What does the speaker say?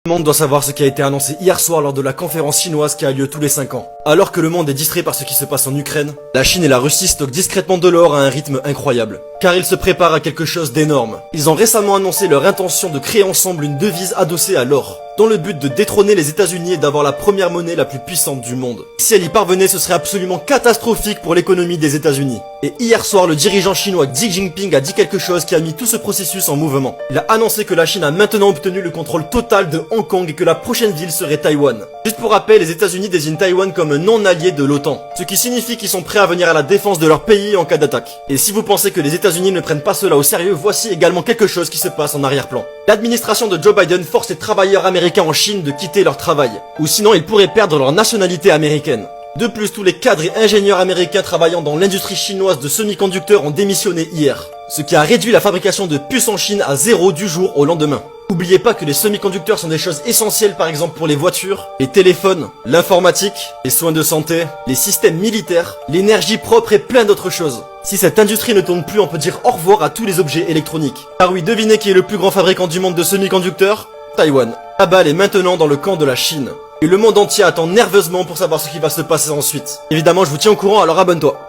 Le monde doit savoir ce qui a été annoncé hier soir lors de la conférence chinoise qui a lieu tous les 5 ans. Alors que le monde est distrait par ce qui se passe en Ukraine, la Chine et la Russie stockent discrètement de l'or à un rythme incroyable. Car ils se préparent à quelque chose d'énorme. Ils ont récemment annoncé leur intention de créer ensemble une devise adossée à l'or, dans le but de détrôner les États-Unis et d'avoir la première monnaie la plus puissante du monde. Si elle y parvenait, ce serait absolument catastrophique pour l'économie des États-Unis. Et hier soir, le dirigeant chinois Xi Jinping a dit quelque chose qui a mis tout ce processus en mouvement. Il a annoncé que la Chine a maintenant obtenu le contrôle total de Hong Kong et que la prochaine ville serait Taïwan. Juste pour rappel, les États-Unis désignent Taïwan comme un non-allié de l'OTAN, ce qui signifie qu'ils sont prêts à venir à la défense de leur pays en cas d'attaque. Et si vous pensez que les États-Unis ne prennent pas cela au sérieux, voici également quelque chose qui se passe en arrière-plan. L'administration de Joe Biden force les travailleurs américains en Chine de quitter leur travail, ou sinon ils pourraient perdre leur nationalité américaine. De plus, tous les cadres et ingénieurs américains travaillant dans l'industrie chinoise de semi-conducteurs ont démissionné hier, ce qui a réduit la fabrication de puces en Chine à 0 du jour au lendemain. N'oubliez pas que les semi-conducteurs sont des choses essentielles par exemple pour les voitures, les téléphones, l'informatique, les soins de santé, les systèmes militaires, l'énergie propre et plein d'autres choses. Si cette industrie ne tourne plus, on peut dire au revoir à tous les objets électroniques. Car oui, devinez qui est le plus grand fabricant du monde de semi-conducteurs? Taïwan. La balle est maintenant dans le camp de la Chine. Et le monde entier attend nerveusement pour savoir ce qui va se passer ensuite. Évidemment, je vous tiens au courant, alors abonne-toi.